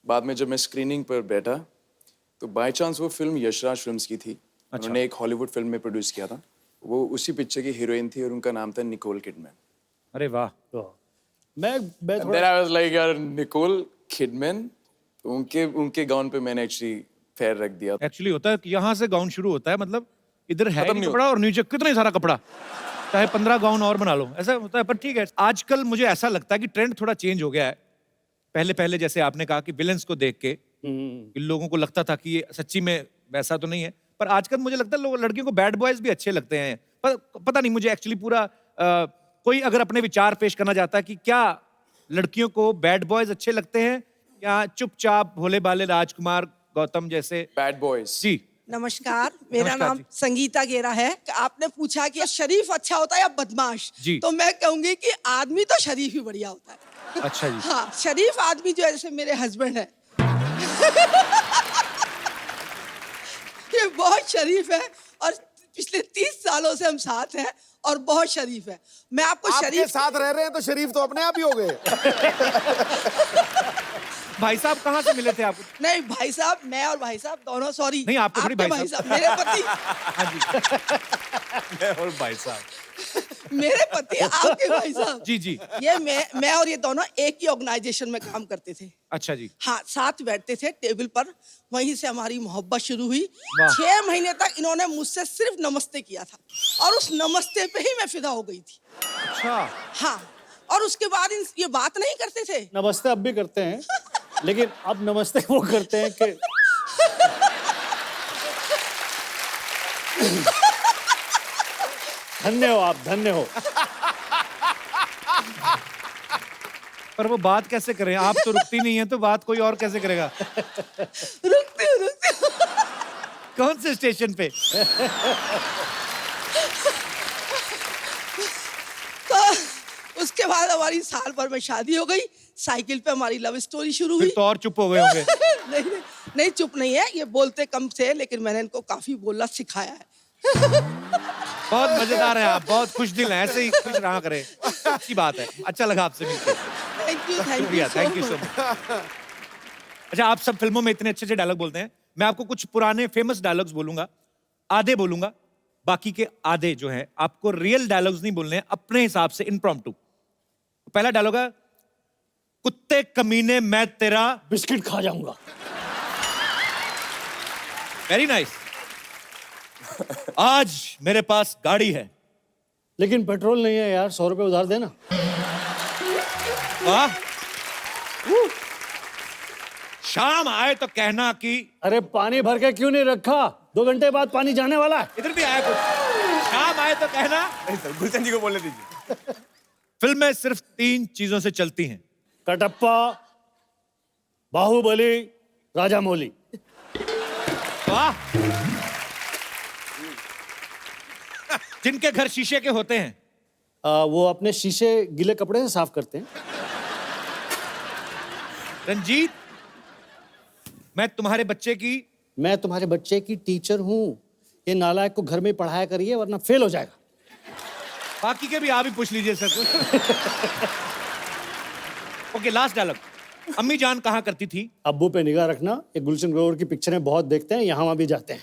बाद में जब मैं स्क्रीनिंग पर बैठा तो बाय चांस वो फिल्म यशराज फिल्म्स की थी। उन्होंने एक हॉलीवुड फिल्म में प्रोड्यूस किया था, वो उसी पिक्चर की हीरोइन थी और उनका नाम था निकोल किडमैन।
अरे वाह।
तो मैं
Then I was like, यार निकोल किडमैन, उनके गाउन पे मैंने एक्चुअली पैर रख दिया।
एक्चुअली होता है कि यहाँ से गाउन शुरू होता है, मतलब इधर है
खत्म
ही
नहीं
कपड़ा और नीचे कितना ही सारा कपड़ा, चाहे 15 गाउन और बना लो, ऐसा होता है। पर ठीक है, आजकल मुझे ऐसा लगता है कि ट्रेंड थोड़ा चेंज हो गया है। पहले जैसे आपने कहा कि विलेंस को देख के इन लोगों को लगता था कि ये सच्ची में वैसा तो नहीं है, पर आजकल मुझे लगता है लोग लड़कियों को बैड बॉयज भी अच्छे लगते हैं। पर पता नहीं मुझे एक्चुअली पूरा कोई अगर अपने विचार पेश करना चाहता है कि क्या लड़कियों को बैड बॉयज अच्छे लगते हैं या चुपचाप भोले भाले राजकुमार गौतम जैसे
बैड बॉयज?
जी
नमस्कार, मेरा
नमस्कार
नाम
जी।
संगीता गेरा है। आपने पूछा कि शरीफ अच्छा होता है या बदमाश,
जी।
तो मैं कहूंगी कि आदमी तो शरीफ ही बढ़िया होता है।
अच्छा जी।
हाँ, शरीफ आदमी जो है, जैसे मेरे हस्बैंड है ये बहुत शरीफ है और पिछले 30 सालों से हम साथ हैं और बहुत शरीफ है। मैं आपको
आपके
शरीफ
साथ रह रहे हैं तो शरीफ तो अपने आप ही हो गए।
भाई साहब कहाँ से मिले थे आप?
नहीं, भाई साहब, मैं और भाई साहब दोनों, सॉरी
नहीं, आप तो थोड़ी
आपके
भाई साहब।
मेरे पति
हाँ जी। और भाई साहब।
मेरे पति आपके भाई साहब।
जी जी।
ये मैं और ये दोनों एक ही ऑर्गेनाइजेशन में काम करते थे।
अच्छा जी।
हाँ, साथ बैठते थे टेबल पर, वहीं से हमारी मोहब्बत शुरू हुई।
वाह।
6 महीने तक इन्होंने मुझसे सिर्फ नमस्ते किया था और उस नमस्ते पे ही मैं फिदा हो गई थी।
अच्छा।
हाँ, और उसके बाद ये बात नहीं करते थे।
नमस्ते अब भी करते हैं, लेकिन अब नमस्ते वो करते हैं कि धन्य हो आप, धन्य हो।
पर वो बात कैसे करें, आप तो रुकती नहीं है तो बात कोई और कैसे करेगा?
रुकती हूँ।
कौन से स्टेशन पे?
तो उसके बाद हमारी साल भर में शादी हो गई, साइकिल पे हमारी लव स्टोरी शुरू हुई।
फिर तो और चुप हो गए होंगे।
नहीं, चुप नहीं है, ये बोलते कम थे, लेकिन मैंने इनको काफी बोलना सिखाया है।
बहुत मजेदार है आप, बहुत खुश दिल हैं, ऐसे ही खुश रहा करें। अच्छी बात है, अच्छा लगा आपसे मिलकर। Thank you so much. अच्छा, आप सब फिल्मों में इतने अच्छे डायलॉग बोलते हैं, मैं आपको कुछ पुराने फेमस डायलॉग्स बोलूंगा, आधे बोलूंगा, बाकी के आधे जो है आपको रियल डायलॉग्स नहीं बोलने हैं, अपने हिसाब से इम्प्रॉम्प्टू। पहला डायलॉग है, कुत्ते कमीने मैं तेरा
बिस्किट खा जाऊंगा।
Very nice. आज मेरे पास गाड़ी है।
लेकिन पेट्रोल नहीं है यार, 100 रुपए उधार देना।
वाह। शाम आए तो कहना कि
अरे पानी भर के क्यों नहीं रखा? 2 घंटे बाद पानी जाने वाला है।
इधर भी आया कुछ। शाम आए तो कहना।
नहीं सर, गुलशन जी को बोलने दीजिए।
फिल्में सिर्फ 3 चीजों से चलती हैं।
कटप्पा, बाहुबली, राजा मौली।
वाह। जिनके घर शीशे के होते हैं,
वो अपने शीशे गीले कपड़े से साफ करते हैं।
रंजीत, मैं तुम्हारे बच्चे की
मैं तुम्हारे बच्चे की टीचर हूँ। ये नालायक को घर में पढ़ाया करिए वरना फेल हो जाएगा।
बाकी के भी आप ही पूछ लीजिए सर। Okay, last dialogue. अम्मी जान कहाँ करती थी?
अब्बू पे निगाह रखना, ये गुलशन ग्रोवर की पिक्चरें बहुत देखते हैं, यहाँ वहाँ भी जाते हैं।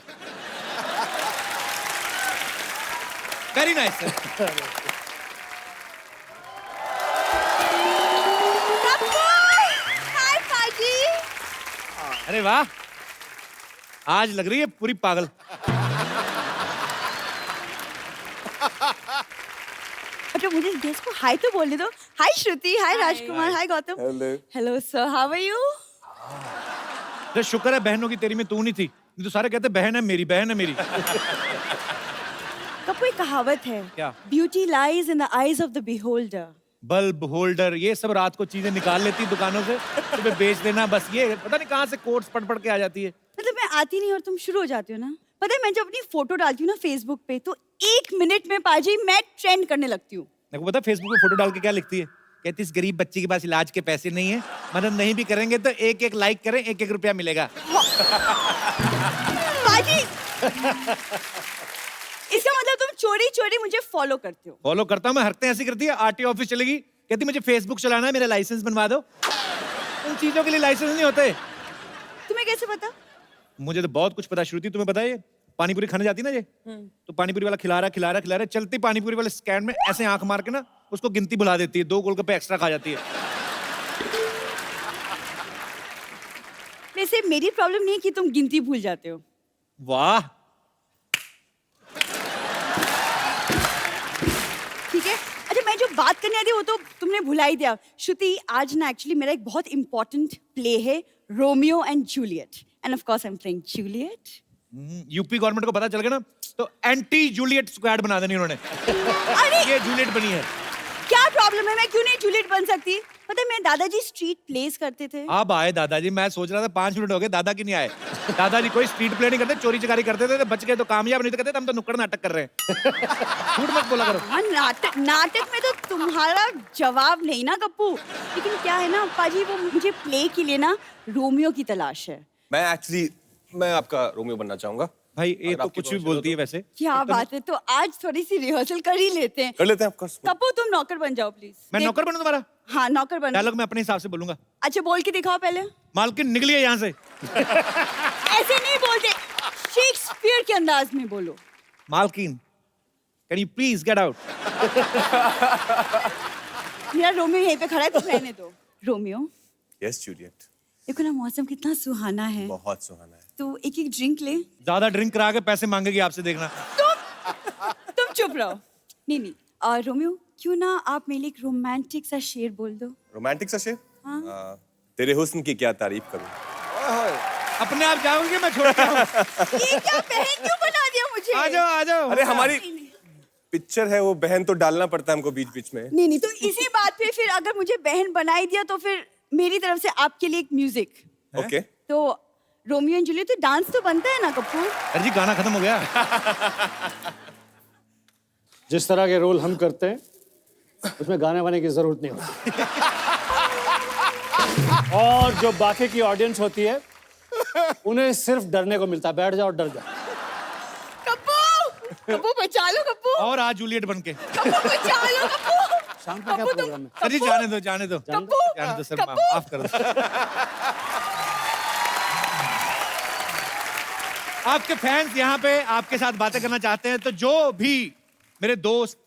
Very nice sir.
हाय पाजी।
अरे वाह, आज लग रही है पूरी पागल।
अच्छा मुझे गेस्ट को हाय तो बोलने दो। Hi Shruti, hi Rajkummar, hi Gautam. Hello sir, how are you?
अरे शुक्र है बहनों की तेरी में तू नहीं थी, नहीं तो सारे कहते बहन है मेरी, बहन है मेरी।
कपू एक कहावत है,
क्या?
Beauty lies in the eyes of the beholder.
Bulb holder, ये सब रात को चीजें निकाल लेती दुकानों से, तुम्हें बेच देना। बस ये पता नहीं कहाँ से कोट्स पढ़ के आ जाती है।
मतलब मैं आती नहीं और तुम शुरू हो जाती हो ना। पता है मैं जब अपनी फोटो डालती हूँ ना फेसबुक पे, तो 1 मिनट में पाजी मैं ट्रेंड करने लगती हूँ।
मेरे को पता फेसबुक पे फोटो डाल के क्या लिखती है? कहती इस गरीब बच्ची के पास इलाज के पैसे नहीं है, मदद नहीं भी करेंगे तो 1-1 लाइक करें, 1-1 रुपया मिलेगा।
पाजी इसका मतलब तुम चोरी चोरी मुझे फॉलो करते हो।
फॉलो करता हूँ मैं, हरकतें ऐसी करती है। आरटीओ ऑफिस चलेगी, कहती मुझे फेसबुक चलाना है, मेरा लाइसेंस बनवा दो। उन चीजों के लिए लाइसेंस नहीं होते।
तुम्हें कैसे पता?
मुझे तो बहुत कुछ पता। श्रुति तुम्हें पता है, पानी पूरी खाने जाती ना ये, तो पानी पूरी वाला खिला रहा चलती पानी पूरी वाले स्टैंड में ऐसे आंख मार के ना उसको गिनती भुला देती है, 2 गोलगप्पे एक्स्ट्रा खा जाती है।
वैसे मेरी प्रॉब्लम नहीं है कि तुम गिनती भूल जाते हो।
वाह।
ठीक है, अच्छा मैं जो बात करने आती वो तो तुमने भुला ही दिया। श्रुति, आज ना एक्चुअली मेरा एक बहुत इंपॉर्टेंट प्ले है, Romeo and Juliet, end of course I am playing Juliet.
UP government को पता चल गया ना तो एंटी जूलियट स्क्वाड बना देनी उन्होंने।
अरे
ये जूलियट बनी है।
क्या प्रॉब्लम है, मैं क्यों नहीं जूलियट बन सकती? पता है मेरे दादाजी स्ट्रीट प्लेस करते थे।
अब आए दादाजी, मैं सोच रहा था 5 मिनट हो गए दादा की नहीं आए। दादाजी कोई स्ट्रीट प्ले नहीं करते, चोरी चकारी करते थे, बच गए तो कामयाब, नहीं तो कहते हम तो नुक्कड़ नाटक कर रहे हैं। झूठ मत बोला करो।
हाँ, नाटक में तो तुम्हारा जवाब नहीं ना गप्पू। लेकिन क्या है ना पाजी, वो मुझे प्ले के लिए ना रोमियो की तलाश है।
मैं आपका रोमियो बनना चाहूंगा।
भाई ये तो कुछ भी बोलती है वैसे।
क्या बात है, तो आज थोड़ी सी रिहर्सल कर ही लेते हैं।
कर लेते हैं ऑफ कोर्स।
कप्पू तुम नौकर बन जाओ प्लीज।
मैं नौकर बनूं तुम्हारा?
हाँ नौकर बन।
डायलॉग मैं अपने हिसाब से बोलूंगा।
अच्छा बोल के दिखाओ पहले।
मालकिन निकलिए यहाँ से।
ऐसे नहीं बोलते, शेक्सपियर के अंदाज में बोलो।
मालकिन, can you please get out?
मेरा रोमियो यहीं पे खड़ा है, तो रहने दो। Romeo,
yes Juliet.
देखो ना मौसम कितना सुहाना है,
बहुत सुहाना है।
तो एक एक ड्रिंक ले।
ज्यादा ड्रिंक करा के पैसे मांगेगी आपसे, देखना।
तुम चुप रहो। नहीं और रोमियो, क्यों ना आप मेरे लिए एक रोमांटिक सा शेर बोल दो।
रोमांटिक सा शेर?
हाँ।
तेरे हुस्न की क्या तारीफ करूं।
अपने आप जाऊंगी मैं, छोड़ के आऊं।
ये क्या बहन क्यों बना दिया मुझे?
आ जाओ आ जाओ।
अरे हमारी पिक्चर है वो, बहन तो डालना पड़ता है हमको बीच बीच में।
नहीं तो इसी बात पे फिर अगर मुझे बहन बनाई दिया तो फिर मेरी तरफ से आपके लिए एक म्यूजिक।
ओके।
तो रोमियो एंड जूलियट तो डांस तो बनता है ना कपूर?
अरे जी गाना खत्म हो गया।
जिस तरह के रोल हम करते हैं उसमें गाने वाने की जरूरत नहीं होती। और जो बाकी की ऑडियंस होती है उन्हें सिर्फ डरने को मिलता है, बैठ जाओ डर जाओ।
कप्पू बचा लो कप्पू।
और आज जूलियट बन के।
कप्पू बचा लो कप्पू।
शाम का क्या प्रोग्राम है?
अरे जाने दो जाने दो जाने दो सर, माफ कर दो। आपके फैंस यहाँ पे आपके साथ बातें करना चाहते हैं, तो जो भी मेरे दोस्त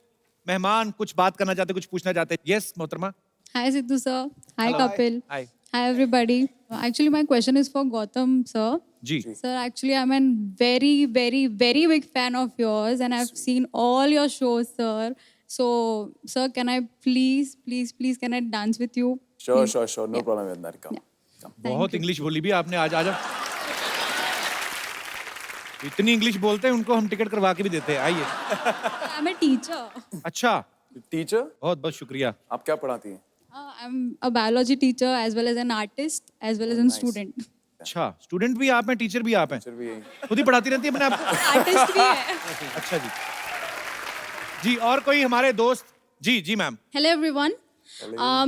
मेहमान कुछ बात करना चाहते, कुछ पूछना चाहते हैं। यस मोहतरमा।
Hi Sidhu sir. Hi Kapil.
Hi.
Hi everybody. Actually my question is for Gautam sir.
जी
Sir, actually, I'm a very, very, very big fan of yours, and I've seen all your shows, sir. So, sir, can I please, can I dance with you?
Sure
Please.
Sure no problem with that कम
बहुत English बोली भी आपने आज। आज इतनी English बोलते हैं, उनको हम टिकट करवा के भी देते हैं। आइए।
I'm a teacher.
अच्छा,
टीचर
बहुत बहुत शुक्रिया।
आप क्या पढ़ाती हैं
I'm a biology teacher as well as an artist as well as a student.
अच्छा, स्टूडेंट भी आप हैं, टीचर भी आप हैं,
फिर भी यही
खुद ही पढ़ाती रहती है अपने आप को?
Artist भी है.
अच्छा जी। जी, और कोई हमारे दोस्त? जी जी मैम।
Hello everyone.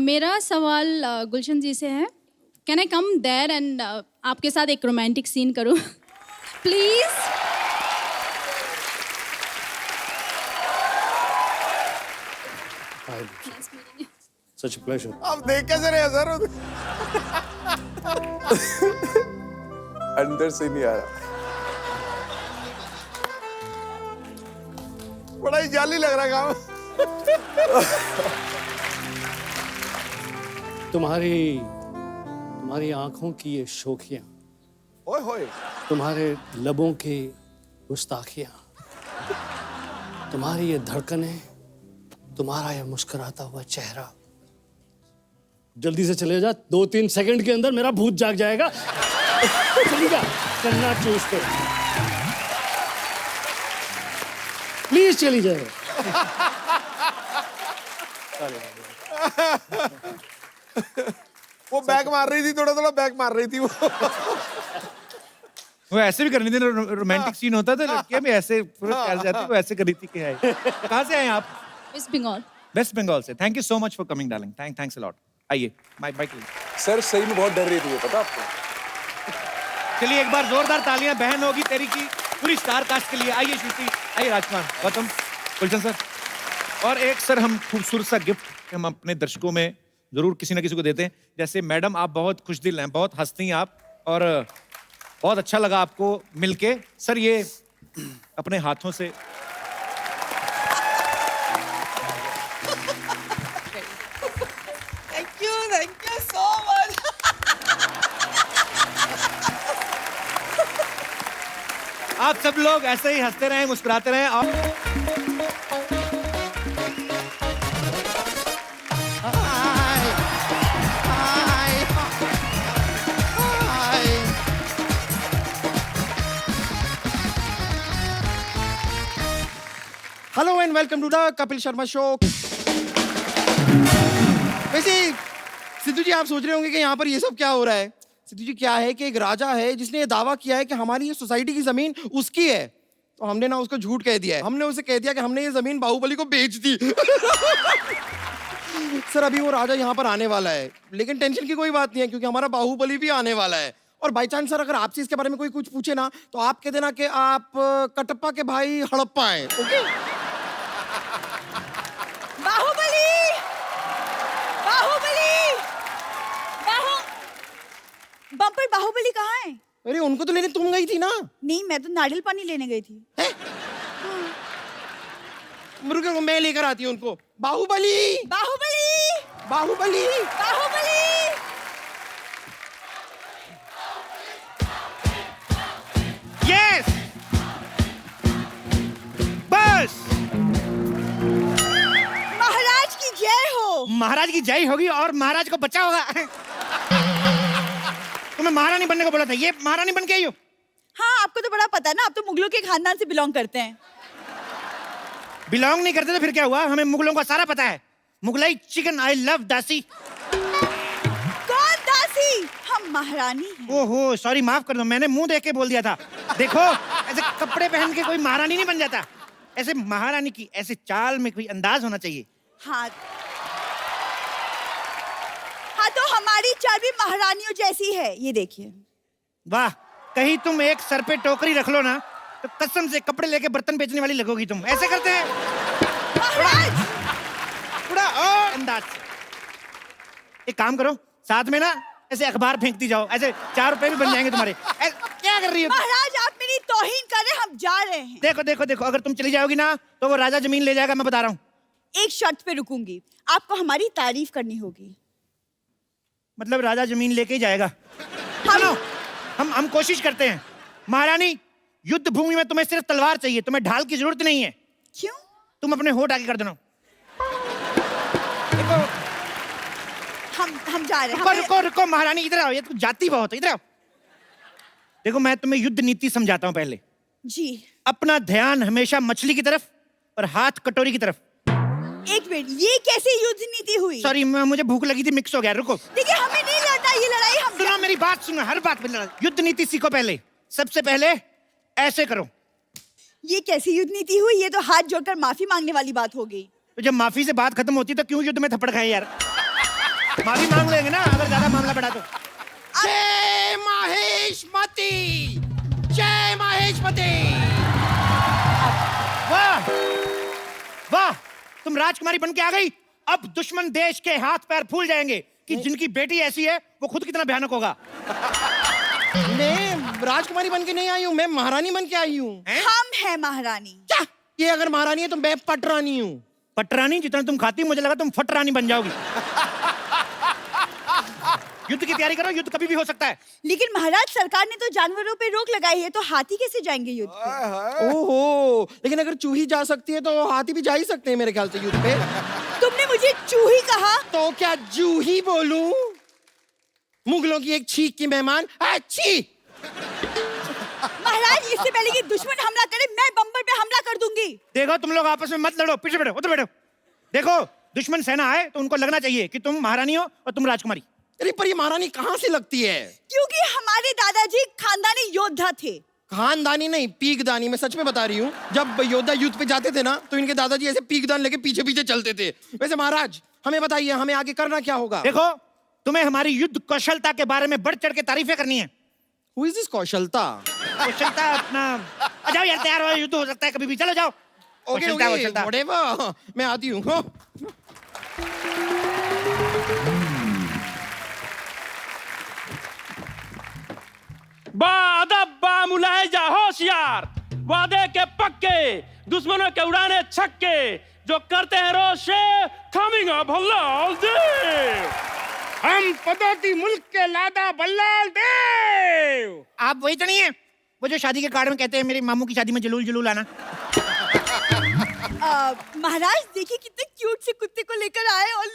मेरा सवाल गुलशन जी से है. Can I come there and आपके साथ एक रोमांटिक सीन करूं? Please.
Hi,
Nice meeting you.
such a pleasure.
अब देख कैसे रहे सर?
अंदर से नहीं आ रहा
बड़ा ही जाली लग रहा है काम।
तुम्हारी आंखों की ये शोखियां,
ओए होए।
तुम्हारे लबों की गुस्ताखियां, तुम्हारी ये धड़कनें, तुम्हारा ये मुस्कुराता हुआ चेहरा। जल्दी से चले जा, 2-3 सेकंड के अंदर मेरा भूत जाग जाएगा। चली जा, कन्ना चूस कर। प्लीज चली जाए।
वो बैक मार रही थी, थोड़ा थोड़ा बैक मार रही थी वो।
वो ऐसे भी करनी थी, रोमांटिक सीन होता था, लड़कियां भी ऐसे पूरे कर जाती, वो ऐसे कर रही थी। क्या है? कहाँ से आए आप?
West Bengal.
वेस्ट बंगाल से। Thank you so much for coming darling. Thanks a lot. आइए, माइक लीजिए।
सर सही में बहुत डर रही थी, पता आपको?
चलिए एक बार जोरदार तालियां बहन होगी तेरी की पूरी स्टार कास्ट के लिए। आइए श्रुति, आइए राजकुमार, गौतम, गुलशन सर। और एक सर हम खूबसूरत सा गिफ्ट हम अपने दर्शकों में जरूर किसी ना किसी को देते हैं। जैसे मैडम, आप बहुत खुश दिल हैं, बहुत हंसती हैं आप, और बहुत अच्छा लगा आपको मिलके। सर ये अपने हाथों से
Thank you so much.
आप सब लोग ऐसे ही हंसते रहें, मुस्कुराते रहें। और
hello and welcome to the Kapil Sharma show. वैसे सिद्धू जी, आप सोच रहे होंगे कि यहाँ पर ये सब क्या हो रहा है। सिद्धू जी, क्या है कि एक राजा है जिसने ये दावा किया है कि हमारी ये सोसाइटी की जमीन उसकी है, तो हमने ना उसको झूठ कह दिया है। हमने उसे कह दिया कि हमने ये जमीन बाहुबली को बेच दी। सर अभी वो राजा यहाँ पर आने वाला है, लेकिन टेंशन की कोई बात नहीं है क्योंकि हमारा बाहुबली भी आने वाला है। और बाई चांस सर अगर आपसे इसके बारे में कोई कुछ पूछे ना, तो आप कह देना कि आप कटप्पा के भाई हड़प्पा हैं। ओके?
बाहुबली, बाहुबली, बम्पर बाहुबली कहाँ है?
अरे उनको तो लेने तुम गई थी ना।
नहीं, मैं तो नारियल पानी लेने गई थी।
रुको, मैं लेकर आती हूँ उनको। बाहुबली,
बाहुबली,
बाहुबली,
बाहुबली।
यस, बस।
महाराज की जय हो।
महाराज की जय होगी और महाराज को बचा होगा। तुम्हें महारानी बनने को बोला था, ये महारानी बन के आई हो।
हाँ, आपको तो बड़ा पता है ना, आप तो मुगलों के खानदान से बिलोंग करते हैं।
बिलोंग नहीं करते तो फिर क्या हुआ? हमें मुगलों का सारा पता है। मुगलाई चिकन, आई लव दासी।
कौन दासी? हम महारानी हैं।
ओहो, सॉरी, माफ कर दो, मैंने मुंह देख के बोल दिया था। देखो, ऐसे कपड़े पहन के कोई महारानी नहीं बन जाता। ऐसे महारानी की ऐसे चाल में कोई अंदाज होना चाहिए।
हाँ, हाँ, तो हमारी चाल भी महारानियों जैसी है, ये देखिए।
वाह, कहीं तुम एक सर पे टोकरी रख लो ना, तो कसम से कपड़े लेके बर्तन बेचने वाली लगोगी तुम। ऐसे करते हैं थोड़ा और अंदाज से। एक काम करो, साथ में ना ऐसे अखबार फेंकती जाओ, ऐसे 4 रुपए भी बन जाएंगे तुम्हारे। क्या कर रही हो?
महाराज, आप मेरी तौहीन कर रहे हैं, हम जा रहे हैं।
देखो देखो देखो, अगर तुम चली जाओगी ना तो वो राजा जमीन ले जाएगा, मैं बता रहा हूँ।
एक शर्त पे रुकूंगी, आपको हमारी तारीफ करनी होगी।
मतलब राजा जमीन लेके ही जाएगा?
हम
हम कोशिश करते हैं। महारानी, युद्ध भूमि में तुम्हें सिर्फ तलवार चाहिए, तुम्हें ढाल की जरूरत नहीं है।
क्यों?
तुम अपने होठ आगे कर देना। देखो,
हम जा रहे
रुको
हैं।
रुको रुको महारानी, इधर आओ, ये तो जाती बहुत है, इधर आओ। देखो, मैं तुम्हें युद्ध नीति समझाता हूं पहले।
जी।
अपना ध्यान हमेशा मछली की तरफ और हाथ कटोरी की तरफ।
एक मिनट, ये कैसी युद्ध नीति हुई?
सॉरी, मुझे भूख लगी थी, मिक्स हो गया। रुको,
देखिए, हमें नहीं लड़ना ये लड़ाई। हम
सुनो मेरी बात, सुनो, हर बात पे लड़ाई। युद्ध नीति सीखो पहले। सबसे पहले ऐसे करो।
ये कैसी युद्ध नीति हुई? ये तो हाथ जोड़कर माफी मांगने वाली बात हो गई।
तो जब माफी से बात खत्म होती तो क्यों युद्ध में थप्पड़ खाए यार? माफी मांग लेंगे ना अगर ज्यादा मामला बढ़ा तो।
जय माहेशमती, जय माहेशमती।
वाह वाह, तुम राजकुमारी बन के आ गई। अब दुश्मन देश के हाथ पैर फूल जाएंगे कि जिनकी बेटी ऐसी है वो खुद कितना भयानक होगा।
मैं राजकुमारी बन के नहीं आई हूँ, मैं महारानी बन के आई हूँ।
हम हैं महारानी।
क्या? ये अगर महारानी है तो मैं पटरानी हूँ।
पटरानी? जितना तुम खाती मुझे लगा तुम फटरानी बन जाओगी। युद्ध की तैयारी करो, युद्ध कभी भी हो सकता है।
लेकिन महाराज, सरकार ने तो जानवरों पे रोक लगाई है, तो हाथी कैसे जाएंगे युद्ध पे?
ओहो, लेकिन अगर चूही जा सकती है तो हाथी भी जा ही सकते हैं मेरे ख्याल से युद्ध पे।
तुमने मुझे चूही कहा?
तो क्या जूही बोलूं? मुगलों की एक छींक की मेहमान। अच्छी
महाराज, इससे पहले कि दुश्मन हमला करे, मैं बम्बर पे हमला कर दूंगी।
देखो, तुम लोग आपस में मत लड़ो, पीछे बैठो, उधर बैठो। देखो, दुश्मन सेना आए तो उनको लगना चाहिए कि तुम महारानी हो और तुम राजकुमारी।
अरे पर ये महारानी कहाँ से लगती है?
क्योंकि हमारे दादाजी खानदानी योद्धा थे।
खानदानी नहीं, पीकदानी। मैं सच में बता रही हूँ, जब योद्धा युद्ध पे जाते थे ना तो इनके दादाजी ऐसे पीकदान लेके पीछे पीछे चलते थे। वैसे महाराज, हमें बताइए, हमें आगे करना क्या होगा?
देखो, तुम्हें हमारी युद्ध कौशलता के बारे में बढ़ चढ़ के तारीफें करनी है।
Who is this कौशलता?
कौशलता अपना, आ जाओ यार, तैयार हो, युद्ध हो सकता है कभी भी, चलो जाओ।
ओके
कौशलता,
ओके,
कौशलता।
whatever, मैं आती हूँ।
बादब्बा मुलाहिजा होशियार, वादे के पक्के, दुश्मनों के उड़ाने छक्के, जो करते हैं रोशे, कमिंग अप हल्लाल देव।
हम पदोती मुल्क के लादा बल्लाल देव।
आप वही तो नहीं है वो जो शादी के कार्ड में कहते हैं मेरी मामू की शादी में जलूल जलूल आना?
महाराज, देखिए कितने क्यूट से कुत्ते को लेकर आए। और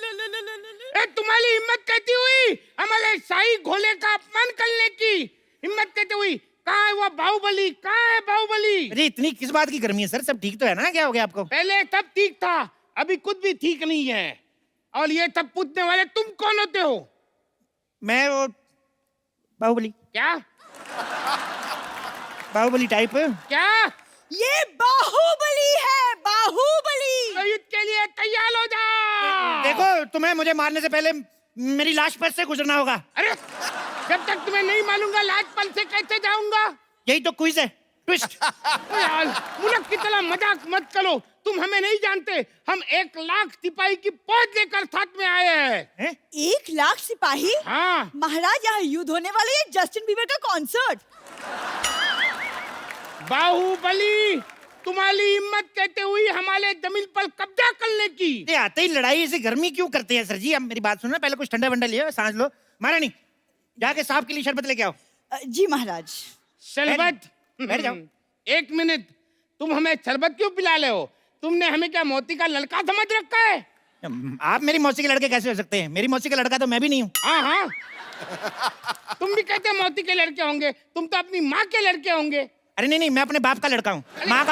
ए, तुम्हारी हिम्मत कहती हुई हमारे शाही घोड़े का अपमान करने की हिम्मत कहती हुई, कहाँ है वो बाहुबली? कहाँ है बाहुबली?
अरे इतनी किस बात की गर्मी है सर? सब ठीक तो है ना? क्या हो गया आपको?
पहले तब ठीक था, अभी कुछ भी ठीक नहीं है। और ये तब पूछने वाले तुम कौन होते हो?
मैं वो बाहुबली।
क्या?
बाहुबली टाइप।
क्या?
ये बाहुबली है, बाहुबली।
तो युद्ध के लिए तैयार हो जा।
देखो, तुम्हें मुझे मारने से पहले मेरी लाश पर से गुजरना होगा।
अरे, जब तक तुम्हें नहीं मालूंगा लाजपल से कैसे जाऊंगा?
यही तो क्विज है, ट्विस्ट।
यार, मुल्क की तरह मजाक मत करो, तुम हमें नहीं जानते। हम 1 लाख सिपाही की फौज लेकर साथ में आए हैं।
1 लाख सिपाही?
हाँ।
महाराज, यहाँ युद्ध होने वाले है, जस्टिन बीबर का कॉन्सर्ट।
बाहुबली, तुम्हारी हिम्मत कहते हुई हमारे जमीन पर कब्जा करने की।
आते ही लड़ाई से गर्मी क्यों करते हैं सर जी? अब मेरी बात सुनो, पहले कुछ ठंडा वंडा लियो, सांस लो। महारानी, जाके साहब के लिए शरबत लेके आओ।
जी महाराज।
शरबत?
बैठ जाओ।
1 मिनट, तुम हमें शरबत क्यों पिला रहे हो? तुमने हमें क्या मौसी का लड़का समझ रखा है?
आप मेरी मौसी के लड़के कैसे हो सकते हैं? मेरी मौसी का लड़का तो मैं भी नहीं हूँ।
हाँ हाँ, तुम भी कहते मौसी के लड़के होंगे, तुम तो अपनी माँ के लड़के होंगे।
अरे नहीं नहीं, मैं अपने बाप का लड़का हूँ। माँ का